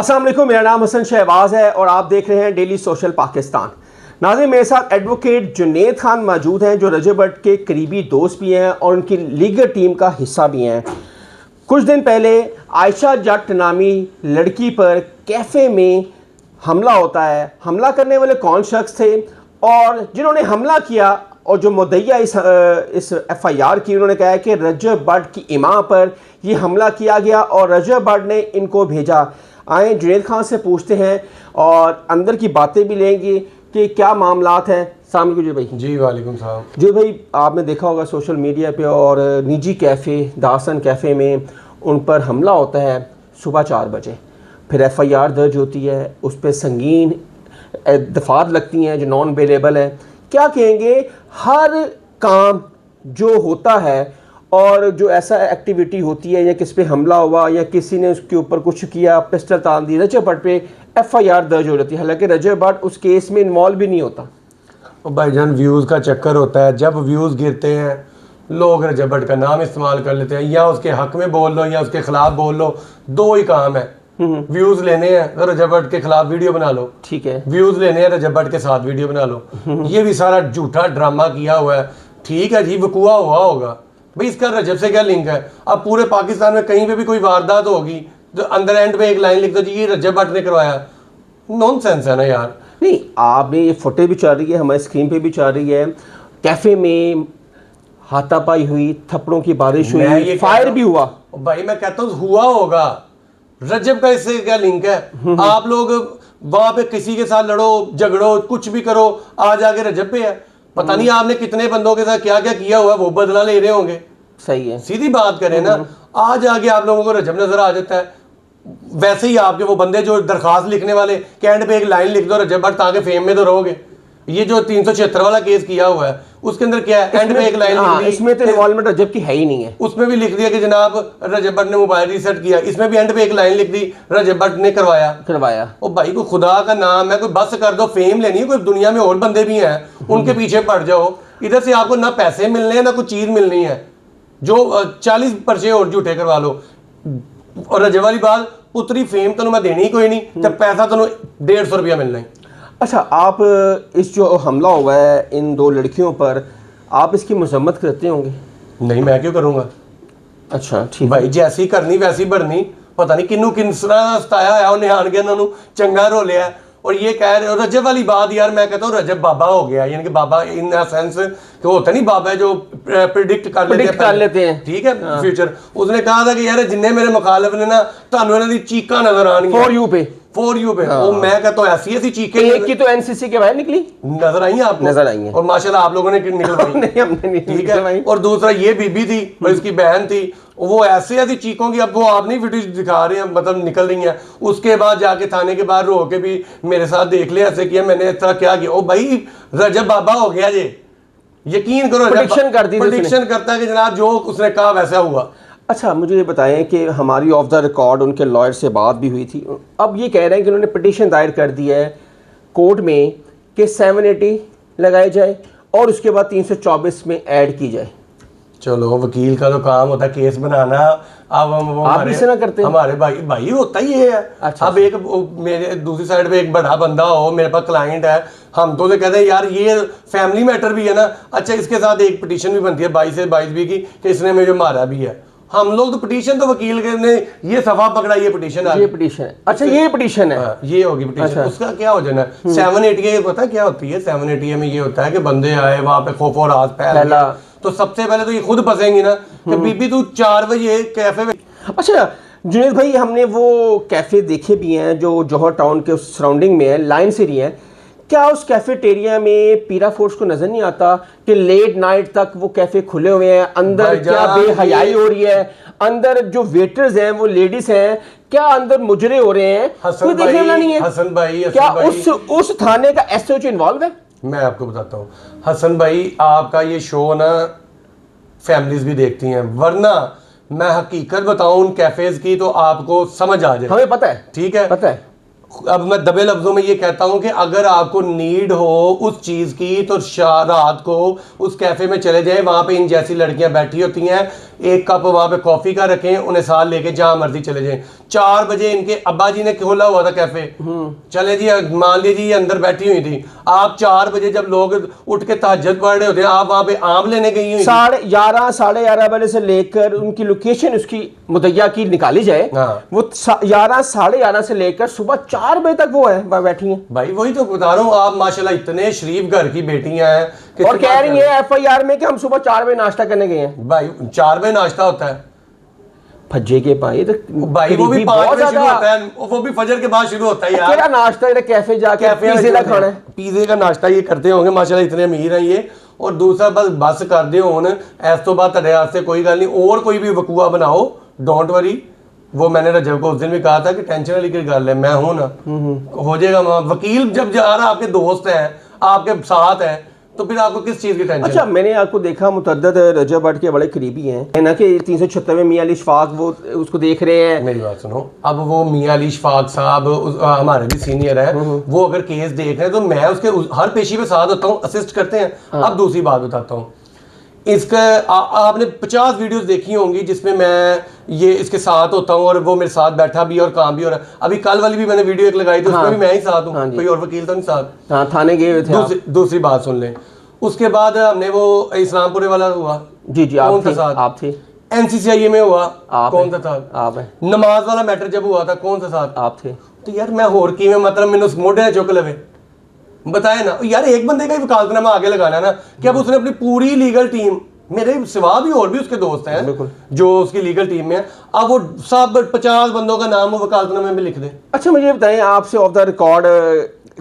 अस्सलाम वालेकुम, मेरा नाम हसन शहबाज है और आप देख रहे हैं डेली सोशल पाकिस्तान। नाज़रीन, मेरे साथ एडवोकेट जुनैद खान मौजूद हैं जो रजब भट्ट के करीबी दोस्त भी हैं और उनकी लीगल टीम का हिस्सा भी हैं। कुछ दिन पहले आयशा जट नामी लड़की पर कैफ़े में हमला होता है। हमला करने वाले कौन शख्स थे और जिन्होंने हमला किया और जो मुद्दईया इस FIR की, उन्होंने कहा है कि रजब भट्ट की इमां पर ये हमला किया गया और रजब भट्ट ने इनको भेजा। आए जुनैद खान से पूछते हैं और अंदर की बातें भी लेंगे कि क्या मामलात हैं। सामने जी भाई। जी वालेकुम सलाम। जी भाई, आपने देखा होगा सोशल मीडिया पे और निजी कैफ़े दासन कैफ़े में उन पर हमला होता है सुबह 4 बजे, फिर FIR दर्ज होती है, उस पर संगीन दफात लगती हैं जो नॉन अवेलेबल है। क्या कहेंगे, हर काम जो होता है और जो ऐसा एक्टिविटी होती है या किस पे हमला हुआ या किसी ने उसके ऊपर कुछ किया, पिस्टल तान दी, रजब भट्ट पे FIR दर्ज हो जाती है, हालांकि रजब भट्ट उस केस में इन्वॉल्व भी नहीं होता। और भाईजान व्यूज़ का चक्कर होता है, जब व्यूज़ गिरते हैं लोग रजब भट्ट का नाम इस्तेमाल कर लेते हैं, या उसके हक में बोल लो या उसके खिलाफ बोल लो, दो ही काम है। व्यूज़ लेने हैं तो रजब भट्ट के खिलाफ वीडियो बना लो, ठीक है। व्यूज़ लेने हैं रजब भट्ट के साथ वीडियो बना लो। ये भी सारा झूठा ड्रामा किया हुआ है। ठीक है जी, वकूआ हुआ होगा भाई, इसका रजब से क्या लिंक है? अब पूरे पाकिस्तान में कहीं पे भी कोई वारदात होगी तो अंदर एंड पे एक लाइन लिख दो जी ये रजब भट्ट ने करवाया। नॉनसेंस है ना यार। नहीं, आपने ये फुटेज भी चल रही है, हमारे स्क्रीन पे भी चल रही है, कैफ़े में हाथापाई हुई, थप्पड़ों की बारिश हुई, फायर भी हुआ। भाई मैं कहता हूँ हुआ होगा, रजब का इससे क्या लिंक है? आप लोग वहां पे किसी के साथ लड़ो झगड़ो कुछ भी करो, आज आगे रजब पे है। पता नहीं आपने कितने बंदों के साथ क्या क्या किया हुआ है, वो बदला ले रहे होंगे। सही है, सीधी बात करें ना, आज आगे आप लोगों को रजब नजर आ जाता है। वैसे ही आपके वो बंदे जो दरखास्त लिखने वाले कैंड पे एक लाइन लिख दो रजब भट्ट, ताकि फेम में तो रहोगे। ये जो 376 वाला केस किया हुआ है उसके अंदर क्या है, एंड में एक लाइन लिख दी, इसमें तो इन्वॉल्वमेंट रजब की है ही नहीं है। उसमें भी लिख दिया कि जनाब रजब भट्ट ने मोबाइल रीसेट किया, इसमें भी एंड पे एक लाइन लिख दी रजब भट्ट ने करवाया। ओ भाई, को खुदा का नाम है, कोई बस कर दो। फेम लेनी है, कोई दुनिया में और बंदे भी हैं, उनके पीछे पड़ जाओ। इधर से आपको ना पैसे मिलने हैं ना कुछ चीज मिलनी है, जो 40 पर्चे और झूठे करवा लो। और रजब वाली बात, उतरी फेम तेन मैं देनी ही कोई नहीं, तो पैसा तेन 150 रुपया मिलना है। अच्छा, आप इस जो हमला हुआ है इन 2 लड़कियों पर, आप इसकी मजम्मत करते होंगे? नहीं, मैं क्यों करूँगा। अच्छा ठीक भाई, जैसी करनी वैसी बढ़नी। पता नहीं किन्नू किन्सरा सताया है उन्हें आन के इन्होंने चंगा रो लिया। और ये कह रहे हो रजब वाली बात, यार मैं कहता हूँ रजब बाबा हो गया, यानी कि बाबा इन सेंस कि होता नहीं बाबा जो प्रिडिक्ट कर लेते हैं ठीक है फ्यूचर। उसने कहा था कि यार जिन्ने मेरे मुखालिफ ने ना तानू इन्हां दी चीकां नजर आनी फॉर यू पे। वो मैं कहता हूँ ऐसी चीखें, एक की तो NCC के बाहर निकली, नजर आई आपको? नजर आई है, और माशाल्लाह आप लोगों ने निकलवाई। नहीं, हमने नहीं, ठीक है। और दूसरा ये बीबी थी और इसकी बहन थी, वो ऐसी चीखों की, अब वो आप नहीं वीडियो दिखा रहे हैं, मतलब निकल रही हैं। उसके बाद जाके थाने के बाहर रो के भी मेरे साथ देख लिया, ऐसे किया मैंने, इतना क्या किया। ओ भाई, रजब बाबा हो गया ये, यकीन करो। प्रेडिक्शन कर दी, प्रेडिक्शन करता है कि जनाब जो उसने कहा वैसा हुआ। अच्छा, मुझे ये बताएं कि हमारी ऑफ द रिकॉर्ड उनके लॉयर से बात भी हुई थी। अब ये कह रहे हैं कि उन्होंने पिटीशन दायर कर दी है कोर्ट में कि 780 लगाए जाए और उसके बाद 324 में ऐड की जाए। चलो, वकील का तो काम होता है केस बनाना। अब आप इसे ना करते, हमारे भाई होता ही है। अच्छा, अब एक मेरे दूसरी साइड पे एक बड़ा बंदा हो, मेरे पास क्लाइंट है, हम तो कहते हैं यार ये फैमिली मैटर भी है ना। अच्छा, इसके साथ एक पिटीशन भी बनती है 22 से 22B की कि इसने मुझे मारा भी है। हम लोग तो पिटीशन तो वकील ने ये सफा पकड़ा, ये पिटीशन है, ये पिटीशन है। अच्छा, ये पिटीशन है, ये होगी पिटीशन। अच्छा। उसका क्या हो जाना है 780 पता क्या होती है? 780 में ये होता है कि बंदे आए वहां पे खौफ और राज पहला, तो सबसे पहले तो ये खुद फंसेंगी ना कि बीबी तू 4 बजे कैफे में। अच्छा जुनैद भाई, हमने वो कैफे देखे भी हैं जो जौहर टाउन के सराउंडिंग में है, लाइन से रही है। क्या उस कैफेटेरिया में पीरा फोर्स को नजर नहीं आता कि लेट नाइट तक वो कैफे खुले हुए हैं? अंदर क्या बेहयाई हो रही है, अंदर जो वेटर्स हैं वो लेडीज हैं, क्या अंदर मुजरे हो रहे हैं? कोई देखने वाला नहीं है। हसन भाई, क्या उस थाने का SHO इन्वॉल्व है? मैं आपको बताता हूँ हसन भाई, आपका ये शो ना फैमिलीज भी देखती हैं, वरना मैं हकीकत बताऊं उन कैफेज की तो आपको समझ आ जाए। हमें पता है, ठीक है, पता है। अब मैं दबे लफ्जों में ये कहता हूं कि अगर आपको नीड हो उस चीज की तो रात को उस कैफे में चले जाएं, वहां पे इन जैसी लड़कियां बैठी होती हैं, एक कप वहां पे कॉफी का रखें, उन्हें साथ लेके जहां मर्जी चले जाएं। 4 बजे इनके अब्बा जी ने खोला हुआ था कैफे, चले जी मान लीजिए ये अंदर बैठी हुई थी, आप 4 बजे जब लोग उठ के तहज्जुद पढ़ रहे होते हैं, आप वहां पे आम लेने गई हुई 11:30 साढ़े 11 बजे से लेकर उनकी लोकेशन उसकी मुदैया की निकाली जाए, हाँ। वो 11 साढ़े 11 से लेकर सुबह 4 बजे तक वो है बैठी हैं। भाई वही तो बता रहा हूँ, आप माशाल्लाह इतने शरीफ घर की बेटियां हैं और कह रही है FIR में कि हम सुबह 4 बजे नाश्ता करने गए हैं। भाई 4 बजे नाश्ता होता है फज्जे के पाए तो भाई, वो भी 5 बजे शुरू होता है, वो भी फजर के बाद शुरू होता है यार। क्या नाश्ता है कैफे जाके पिज़्ज़े का खाना है, पिज़्ज़े का नाश्ता ये करते होंगे माशाल्लाह, इतने अमीर हैं ये। और दूसरा बस कर दे होन इस तो बाद तेरे हाथ से कोई गल नहीं, और कोई भी वकूआ बनाओ, डोंट वरी। वो मैंने रजब को उस दिन भी कहा था कि टेंशन वाली की गल है, मैं हूं ना, हो जाएगा। वकील जब जा रहा आपके दोस्त हैं, आपके साथ है, तो फिर आपको किस चीज की टेंशन? अच्छा, मैंने आपको देखा मुतअद्दिद रजब भट्ट के बड़े करीबी हैं ना, कि 376 मियां अली इशफाक वो उसको देख रहे हैं। मेरी बात सुनो, अब वो मियां अली इशफाक साहब हमारे भी सीनियर है, वो अगर केस देख रहे हैं तो मैं उसके हर पेशी पे साथ होता हूँ, असिस्ट करते हैं। अब दूसरी बात बताता हूँ, इसका आपने 50 वीडियोस देखी होंगी जिसमें मैं ये इसके साथ होता हूँ और वो मेरे साथ बैठा भी और काम भी हो रहा है। अभी कल वाली भी मैंने वीडियो एक लगाई थी, उसमें भी मैं ही साथ हूँ, कोई और वकील तो नहीं साथ। हाँ, थाने गए हुए थे। दूसरी बात सुन लें, उसके बाद हमने वो इस्लामपुरे वाला हुआ, जी जी, कौन था साथ? आप थे। NCCIA में हुआ, कौन सा था? आप है। नमाज वाला मैटर जब हुआ था, कौन सा साथ? आप थे। तो यार मैं होर की में मतलब मैंने उस मोढ़े ने चुक लवे बताए ना यार, एक बंदे का ही वकालतनामा आगे लगाना है ना, कि अब उसने अपनी पूरी लीगल टीम, मेरे सिवा भी और भी उसके दोस्त हैं जो उसकी लीगल टीम में है, अब वो सब 50 बंदों का नाम वो वकालतनामे में लिख दे। अच्छा, मुझे बताएं, आपसे ऑफ द रिकॉर्ड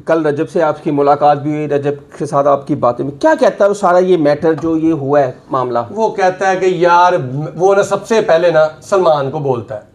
कल रजब से आपकी मुलाकात भी हुई, रजब के साथ आपकी बातें में क्या कहता है वो सारा ये मैटर जो ये हुआ है मामला? वो कहता है कि यार वो ना सबसे पहले ना सलमान को बोलता है,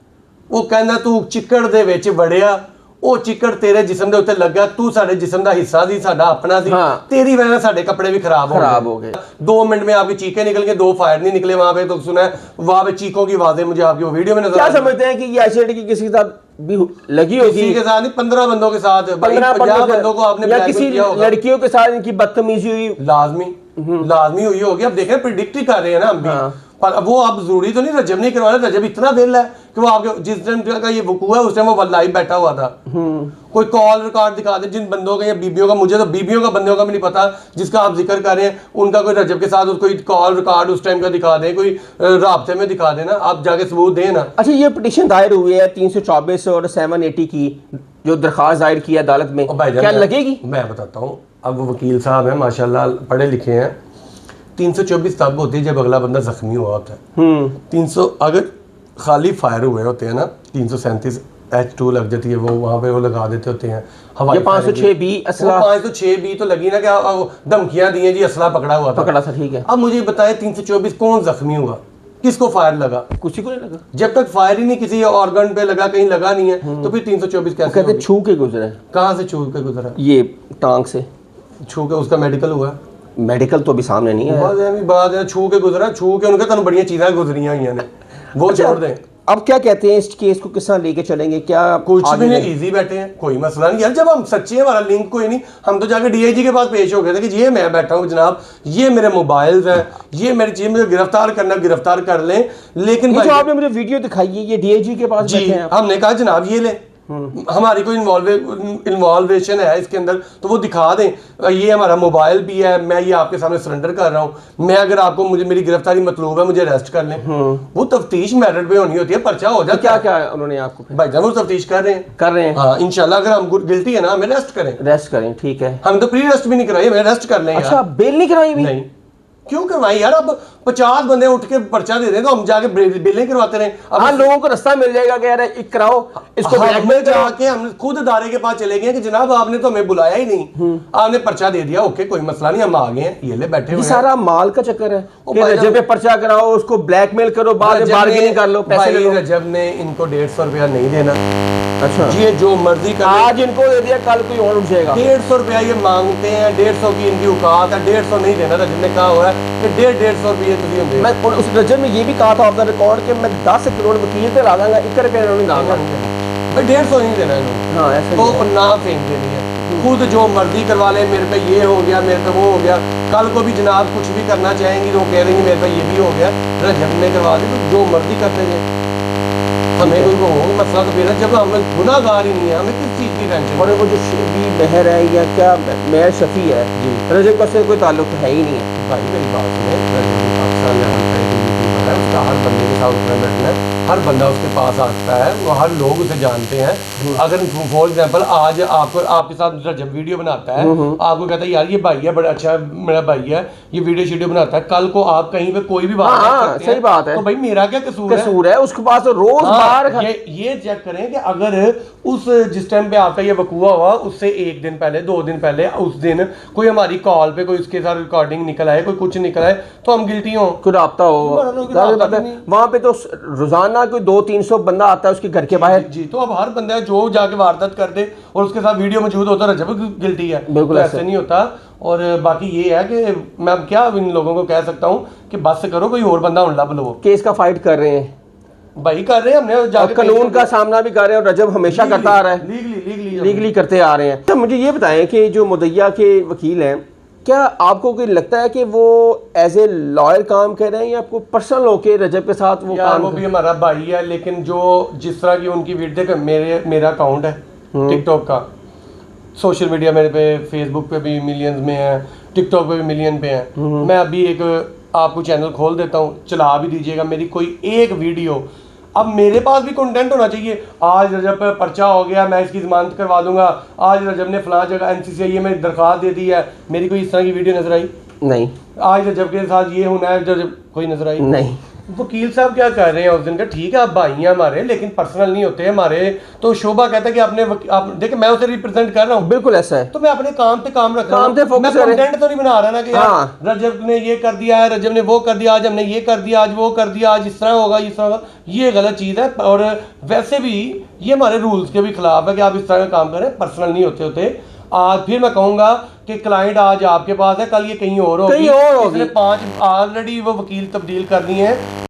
वो कहना तू चिकड़ दे विच वड़िया, ਉਹ ਚਿੱਕੜ ਤੇਰੇ ਜਿਸਮ ਦੇ ਉੱਤੇ ਲੱਗਾ, ਤੂੰ ਸਾਡੇ ਜਿਸਮ ਦਾ ਹਿੱਸਾ ਸੀ, ਸਾਡਾ ਆਪਣਾ ਸੀ, तेरी वजह से साढ़े कपड़े भी खराब हो गए। 2 मिनट में आपकी चीखें निकल गई, 2 फायर नहीं निकले वहां पे, तो सुना है वहां पे चीखों की आवाजें मुझे आपकी वो वीडियो में नजर। क्या समझते हैं कि ये ऐसी लड़की किसी के साथ भी लगी होगी? किसी के साथ नहीं, 15 बंदों के साथ, 50 बंदों को आपने या किसी लड़कियों के साथ इनकी बदतमीजी हुई, लाजमी हुई होगी। अब देखें प्रिडिक्ट ही कर रहे हैं ना हम भी, पर अब वो अब जरूरी तो नहीं रजब नहीं करवाना, रजब इतना दिल है कि वो आपके जिस टाइम का ये वकूआ है उस टाइम वो लाइव बैठा हुआ था। कोई कॉल रिकॉर्ड दिखा दे जिन बंदों का या बीबियों का, मुझे तो बीबियों का बंदों का भी नहीं पता जिसका आप जिक्र कर रहे हैं, उनका कोई रजब के साथ कोई कॉल रिकॉर्ड उस टाइम का दिखा दे, कोई राब्ते में दिखा देना, आप जाके सबूत दें ना। अच्छा, ये पिटीशन दायर हुई है 324 और 780 की जो दरखास्त दायर की है अदालत में, क्या लगेगी? मैं बताता हूँ, अब वकील साहब हैं माशाल्लाह, पढ़े लिखे हैं। 324 तब होती है जब अगला बंदा जख्मी हुआ होता है। 300 अगर खाली फायर हुए होते हैं ना, 337 H2 लग जाती है, वो वहाँ पे वो लगा देते होते हैं। हवाई 506B असला, 506B तो लगी ना, क्या धमकियां दी हैं जी, असला पकड़ा हुआ था, ठीक है। अब मुझे बताए 324 कौन जख्मी हुआ, किसको फायर लगा? किसी को नहीं लगा। जब तक फायर ही नहीं किसी ऑर्गन पे लगा, कहीं लगा नहीं है, तो फिर 324 कैसे? कहते छू के गुजरा। कहाँ से छू के गुजरा? ये टांग से छू के। उसका मेडिकल हुआ? मेडिकल तो अभी सामने नहीं है, बात है छू के गुजरा, छू के उनके तो बढ़िया चीजें गुजरी हुई हैं, वो छोड़ दें। अब क्या कहते हैं, इस केस को किस तरह लेके चलेंगे? क्या कुछ भी नहीं, इजी बैठे हैं, कोई मसला नहीं यार, जब हम सच्चे हैं, हमारा लिंक कोई नहीं, हम तो जाके DIG के पास पेश हो गए थे कि ये मैं बैठा हूँ जनाब, ये मेरे मोबाइल्स हैं, ये मेरी चीज, मुझे गिरफ्तार करना गिरफ्तार कर लें। लेकिन जो आपने मुझे वीडियो दिखाई है, ये DIG के पास बैठे हैं, हमने कहा जनाब ये ले, हमारी कोई इन्वॉल्वेशन है इसके अंदर तो वो दिखा दें, ये हमारा मोबाइल भी है, मैं ये आपके सामने सरेंडर कर रहा हूँ, मैं अगर आपको मुझे मेरी गिरफ्तारी मतलूब है, मुझे अरेस्ट कर लें। वो तफ्तीश मेरिट पे होनी होती है, पर्चा हो जाए। क्या क्या उन्होंने आपको? भाई जरूर तफ्तीश कर रहे हैं। हाँ, इंशाल्लाह अगर हम गिल्टी है ना, हमें अरेस्ट करें। ठीक है, हम तो प्री अरेस्ट भी नहीं कराई, हमें अरेस्ट कर लें। अच्छा, बेल नहीं कराई? नहीं, क्यों करवाई यार? अब 50 बंदे उठ के पर्चा दे रहे हैं तो हम जाके बिलें करवाते रहे। अब हाँ, लोगों को रास्ता मिल जाएगा कि यार एक कराओ इसको, ब्लैकमेल जाके हम खुद अदारे के पास चले गए कि जनाब आपने तो हमें बुलाया ही नहीं, आपने पर्चा दे दिया, ओके कोई मसला नहीं, हम आ गए हैं, ये ले बैठे हुए। सारा माल का चक्कर है कि रजब पे पर्चा कराओ, उसको ब्लैकमेल करो, बाद में बार्गेनिंग कर लो, पैसे ले लो। रजब ने इनको 150 रुपया नहीं देना। अच्छा, ये जो मर्जी कर, आज इनको दे दिया, कल कोई और उठ जाएगा। 150 रुपया ये मांगते हैं, 150 की इनकी औकात है, 150 नहीं देना। रजब ने कहा हुआ है कि 150 रुपये तुझे। मैं उस रजब में ये भी कहा था ऑफ द रिकॉर्ड कि मैं 10 करोड़ वकील पे ला दूंगा, 1 रुपया नहीं लाऊंगा। भाई 150 नहीं देना इन्होंने। हाँ ऐसा तो ही है। ना फेंक देनी है, खुद जो मर्जी करवा ले, मेरे पे ये हो गया, मेरे पे वो हो गया। कल को भी जनाब कुछ भी करना चाहेंगी तो वो कह देंगे मेरे पे ये भी हो गया, रजब ने करवा दी, तो जो मर्जी करते गए, हमें कोई वो हो मसला तो फिर है। जब हम गुनाहगार ही नहीं है, हमें किस चीज़ की टेंशन? और वो जो शेबी मेहर है या क्या मेहर शफी है जी रजब का से कोई ताल्लुक है ही नहीं है। भाई मेरी बात सुने, रजब पाकिस्तान में हर तरह के यूट्यूबर है, उसका हर बंदे के साथ उठना बैठना है, हर बंदा उसके पास आता है, वो हर लोग उसे जानते हैं। अगर फॉर एग्जांपल आज आपको आपके साथ रजब वीडियो बनाता है, आपको कहता है यार ये भाई है, बड़ा अच्छा मेरा भाई है, ये वीडियो बनाता है, कल को आप कहीं पे कोई भी बात करते सही हैं, बात है, तो भाई मेरा क्या कसूर है? उसके पास तो रोज बार ये चेक करें कि अगर उस जिस टाइम पे आपका ये वकूआ हुआ उससे 1 दिन पहले 2 दिन पहले उस दिन कोई हमारी कॉल पे कोई उसके साथ रिकॉर्डिंग निकल आए, कोई कुछ निकल आए, तो हम गिल्टी हो, कोई राब्ता हो। वहाँ पे तो रोजाना कोई 200-300 बंदा आता है उसके घर के बाहर। जी तो अब हर बंदा जो जाके वारदात कर दे और उसके साथ वीडियो मौजूद होता है, रजब गिल्टी है। बिल्कुल तो ऐसे नहीं होता। और बाकी ये है कि मैं अब क्या इन लोगों को कह सकता हूँ कि बस करो, कोई और बंदा उल्ला बुलो। केस का फाइट कर रहे हैं भाई, कर रहे हैं, हमने जाके कानून का सामना भी कर रहे हैं, और रजब हमेशा करता आ रहा है, लीगली करते आ रहे हैं। तो मुझे ये बताएं कि जो मुद्दइया के वकील हैं, क्या आपको कोई लगता है कि वो एज ए लॉयर काम कर रहे हैं या आपको पर्सनल होके रजब के साथ वो यार काम वो भी हमारा भाई है, लेकिन जो जिस तरह की उनकी वीडियो, मेरा अकाउंट है टिकटॉक का, सोशल मीडिया मेरे पे फेसबुक पे भी मिलियंस में है, टिकटॉक पे भी मिलियन पे है। मैं अभी एक आपको चैनल खोल देता हूँ, चला भी दीजिएगा मेरी कोई एक वीडियो। अब मेरे पास भी कंटेंट होना चाहिए। आज रजब पे पर्चा हो गया, मैं इसकी जमानत करवा दूंगा, आज रजब ने फलां जगह NCCI में दरख्वास्त दे दी है, मेरी कोई इस तरह की वीडियो नजर आई? नहीं। आज रजब के साथ ये होना है, रजब कोई नजर आई? नहीं। वकील साहब क्या कर रहे हैं उस दिन का? ठीक है आप भाई हैं हमारे, लेकिन पर्सनल नहीं होते हमारे। तो शोभा कहता है कि आप देखिए मैं उसे रिप्रेजेंट कर रहा हूँ, बिल्कुल ऐसा है, तो मैं अपने काम पे काम रख रहा हूँ, मैं फोकस कंटेंट तो नहीं बना रहा ना कि यार रजब ने ये कर दिया है, रजब ने वो कर दिया, आज हमने ये कर दिया, आज वो कर दिया, आज इस तरह होगा, इस तरह होगा। ये गलत चीज़ है, और वैसे भी ये हमारे रूल्स के भी खिलाफ है कि आप इस तरह का काम करें, पर्सनल नहीं होते। आज फिर मैं कहूंगा कि क्लाइंट आज आपके पास है, कल ये कहीं और होगी। इसने 5 ऑलरेडी वो वकील तब्दील कर दिए हैं।